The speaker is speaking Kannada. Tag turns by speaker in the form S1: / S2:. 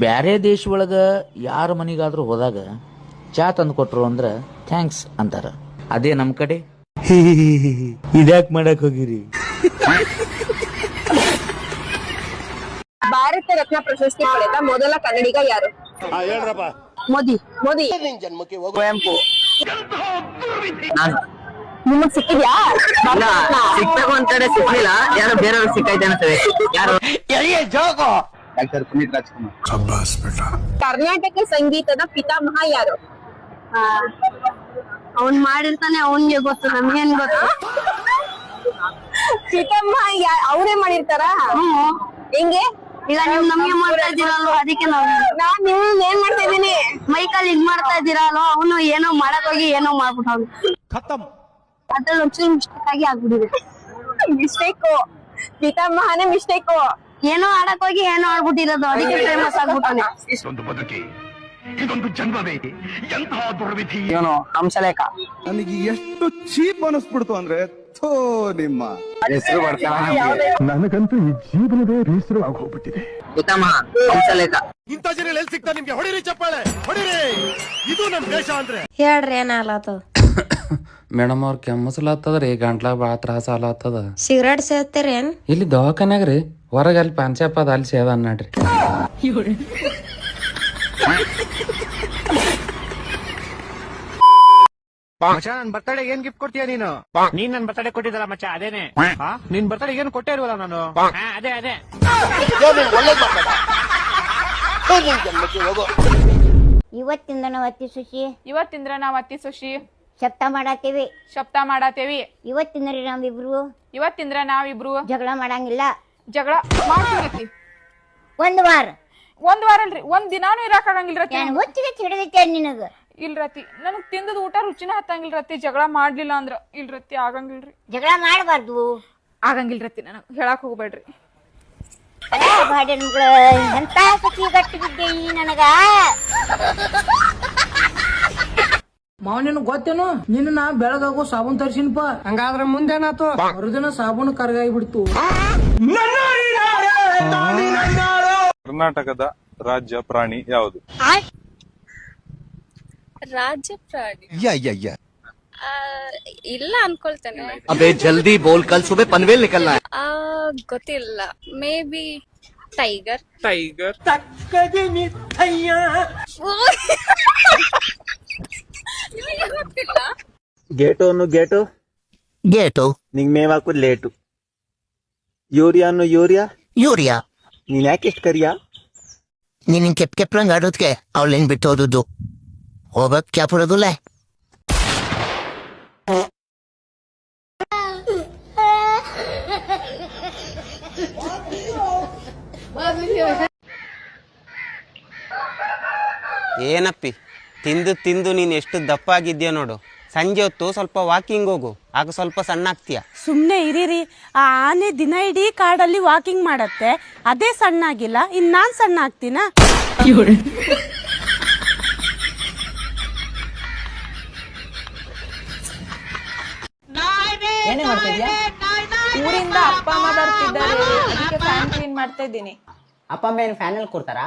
S1: ಬ್ಯಾರೆ ದೇಶ ಒಳಗ ಯಾರ ಮನಿಗಾದ್ರೂ ಹೋದಾಗ ಚಾ ತಂದು ಕೊಟ್ರು ಅಂದ್ರ ಥ್ಯಾಂಕ್ಸ್ ಅಂತಾರ. ಅದೇ ನಮ್ ಕಡೆ ಇದ್ಯಾಕ್ ಮಾಡಕ್ ಹೋಗಿರಿ.
S2: ಭಾರತ ರತ್ನ ಪ್ರಶಸ್ತಿ ಪಡೆದ ಮೊದಲ ಕನ್ನಡಿಗ ಯಾರು? ಮೋದಿ.
S3: ಕುವೆಂಪು.
S2: ನಿಮಗ್ ಸಿಕ್ಕಿದ್ಯಾ?
S3: ಸಿಕ್ಬೇಕು ಒಂದ್ ಕಡೆ ಸಿಕ್ಲಿಲ್ಲ, ಯಾರೋ ಬೇರೆಯವ್ರು ಸಿಕ್ಕೈತೆ ಅನ್ಸ್ತದೆ. ಯಾರು? ಡಾಕ್ಟರ್ ಪುನೀತ್ ರಾಜ್ಕುಮಾರ್.
S2: ಕರ್ನಾಟಕ ಸಂಗೀತದ ಪಿತಾಮಹ ಯಾರು?
S4: ಅವ್ನ್ ಮಾಡಿರ್ತಾನೆ, ಅವನ್ಗೆ ಗೊತ್ತು, ನಮ್ಗೇನ್ ಗೊತ್ತು.
S2: ಪಿತಾಮಹ ಅವರೇ ಮಾಡಿರ್ತಾರ? ಹೆಂಗೆ?
S4: ಈಗ ನೀವ್ ನಮ್ಗೆ ಮಾಡ್ತಾ ಇದ್ದೀರಲ್ವ, ಅದಕ್ಕೆ
S2: ನಾನ್ ನಿಮ್ ಏನ್ ಮಾಡ್ತಾ ಇದೀನಿ?
S4: ಮೈಕಲ್ಲಿ ಇದ್ ಮಾಡ್ತಾ ಇದ್ದೀರಲ್ವ, ಅವನು ಏನೋ ಮಾಡಕ್ ಹೋಗಿ ಏನೋ ಮಾಡ್ಬಿಟ್ಟವ್ನು. ಅದ್ರಲ್ಲಿ ಒಂಚೂರು ಮಿಸ್ಟೇಕ್ ಆಗಿ ಆಗ್ಬಿಟ್ಟಿದೆ.
S2: ಮಿಸ್ಟೇಕು, ಪಿತಾಮಹನೇ ಮಿಸ್ಟೇಕು.
S4: ಏನೋ ಆಡಕ್ ಹೋಗಿ ಏನೋ ಆಡ್ಬಿಟ್ಟಿರೋದು, ಅದಕ್ಕೆ ಫೇಮಸ್ ಆಗ್ಬಿಟ್ಟಾನೆ.
S3: ಇವನು ಹಂಸಲೇಖ.
S5: ನನಗೆ ಎಷ್ಟು ಚೀಪ್ ಅನಿಸ್ಬಿಡ್ತು ಅಂದ್ರೆ ಥೋ ನಿಮ್ಮ
S3: ಹೆಸರು ಬರ್ತಾನೆ
S5: ನನಗಂತೂ ಈ ಜೀವನವೇ ಬೇಸರವಾಗಿ ಹೋಗ್ಬಿಟ್ಟಿದೆ.
S3: ಪಿತಾಮಹ ಹಂಸಲೇಖ.
S6: ಇಂಥ ಜನ ಎಲ್ಲಿ ಸಿಗ್ತಾ ನಿಮ್ಗೆ? ಹೊಡಿರಿ ಚಪ್ಪಾಳೆ, ಹೊಡಿರಿ. ಇದು ನಮ್ ದೇಶ ಅಂದ್ರೆ.
S7: ಹೇಳ್ರಿ ಏನಾಗ್ಲತ್ತದ?
S8: ಮೇಡಮ್ ಅವ್ರ ಕೆಮ್ಮಸ್ಲಾತದ್ರಿ, ಗಂಟ್ಲಾಗ ಭಾಳ ತ್ರಾಸ ಆಲತ್ತದ.
S7: ಸಿಗರೇಟ್ ಸೇರ್ತೀರೇನ್?
S8: ಇಲ್ಲಿ ದವಾಖಾನ್ಯಾಗ್ರಿ, ಹೊರಗೆ ಅಲ್ಲಿ ಪಾನ್ಶಾಪ್ ಅದ, ಅಲ್ಲಿ ಸೇದ ಅನ್ನಾಡ್ರಿ.
S6: ಮಚ್ಚ, ನನ್ ಬರ್ತಡೆ ಏನ್ ಗಿಫ್ಟ್ ಕೊಡ್ತೀಯ ನೀನು? ನೀನ್ ನನ್ ಬರ್ತಡೆ ಕೊಟ್ಟಿದ್ದಲ್ಲ ಮಚ್ಚ, ಅದೇನೆ. ನಿನ್ ಬರ್ತಡೆ ಏನು ಕೊಟ್ಟೇ ಇಲ್ವಲ್ಲ ನಾನು? ಅದೇ
S9: ಇವತ್ತಿಂದ ನಾವು ಅತ್ತಿ ಸುಶಿ ಶಬ್ದ ಮಾಡಾತೇವಿ. ಇವತ್ತಿಂದ್ರ ನಾವಿಬ್ರು ಜಗಳ ಮಾಡಂಗಿಲ್ಲ.
S2: ಜಗಳ ಮಾಡ್ತೀವಿ.
S9: ಒಂದ್ ವಾರ
S2: ಅಲ್ರಿ, ಒಂದ್ ದಿನಾನು ಇರಾಕ್ ಆಗಂಗಿಲ್ರತಿ.
S9: ಹೊತ್ತಿಗೆ ಹಿಡಿದೈತೆ ನಿನಗ.
S2: ಇಲ್ರತಿ, ನನಗ್ ತಿಂದದ ಊಟ ರುಚಿನ ಹತ್ತಂಗಿಲ್ರತಿ. ಜಗಳ ಮಾಡ್ಲಿಲ್ಲ ಅಂದ್ರ ಇಲ್ರತಿ, ಆಗಂಗಿಲ್ರಿ.
S9: ಜಗಳ ಮಾಡಬಾರ್ದು.
S2: ಆಗಂಗಿಲ್ರತಿ, ನನಗ್ ಹೇಳಾಕ್ ಹೋಗ್ಬೇಡ್ರಿ.
S9: ಎಂತ ಸಖಿ ಗಟ್ಟಿ ಬಿದ್ದೆ ನನಗ.
S10: ಮಾವನ ಗೊತ್ತೇನು? ನಿನ್ನ ಬೆಳಗಾಗೋ ಸಾಬೂನ್ ತರ್ಸಿನಪ್ಪ.
S6: ಹಂಗಾದ್ರೆ ಮುಂದೇನಾತು?
S10: ಮರುದಿನ ಸಾಬೂನ್ ಕರಗಾಯಿ ಬಿಡ್ತು.
S5: ಕರ್ನಾಟಕದ ರಾಜ್ಯ ಪ್ರಾಣಿ ಯಾವುದು?
S7: ರಾಜ್ಯ ಪ್ರಾಣಿ ಇಲ್ಲ ಅನ್ಕೊಳ್ತೇನೆ.
S3: ಅಬೇ ಜಲ್ದಿ ಬೋಲ್, ಕಲ್ ಸುಬೆ ಪನ್ವೇಲ್ ನಿಕಲ್ನಾ.
S7: ಗೊತ್ತಿಲ್ಲ, ಮೇ ಬಿ ಟೈಗರ್. ಗೊತ್ತಿಲ್ಲ.
S3: ಗೇಟು
S6: ನಿಂಗ್ ಮೇವ್ ಹಾಕುದ್ ಲೇಟು.
S3: ಯೂರಿಯಾ
S6: ನೀನ್ ಯಾಕೆ ಇಷ್ಟ ಕರಿಯಾ?
S3: ನೀನ್ ಕೆಪ್ರಂಗ್ ಆಡೋದ್ಕೆ ಅವಳೇನ್ ಬಿಟ್ಟು ಹೋದುದು. ಹೋಗಕ್ ಕ್ಯಾಪುರದುಲ್ಲ.
S11: ಏನಪ್ಪಿ, ತಿಂದು ನೀನು ಎಷ್ಟು ದಪ್ಪ ಆಗಿದ್ಯಾ ನೋಡು. ಸಂಜೆ ಹೊತ್ತು ಸ್ವಲ್ಪ ವಾಕಿಂಗ್ ಹೋಗು, ಆಗ ಸ್ವಲ್ಪ ಸಣ್ಣ ಆಗ್ತೀಯ.
S7: ಸುಮ್ನೆ ಇರೀರಿ, ಆ ಆನೆ ದಿನ ಇಡೀ ಕಾಡಲ್ಲಿ ವಾಕಿಂಗ್ ಮಾಡತ್ತೆ, ಅದೇ ಸಣ್ಣ ಆಗಿಲ್ಲ, ಇನ್ ನಾನ್ ಸಣ್ಣ ಆಗ್ತೀನ?
S3: ಏನೇ ಮಾಡ್ತಾ ಇದ್ಯಾ?
S2: ಊರಿಂದ ಅಪ್ಪ ಅಮ್ಮ ಬರ್ತಿದ್ದಾರೆ, ಅದಕ್ಕೆ ಫ್ಯಾನ್ ಕ್ಲೀನ್ ಮಾಡ್ತಾ ಇದ್ದೀನಿ.
S3: ಅಪ್ಪ ಅಮ್ಮ ಏನು ಫ್ಯಾನ್ ಅಲ್ಲಿ ಕೊಡ್ತಾರಾ?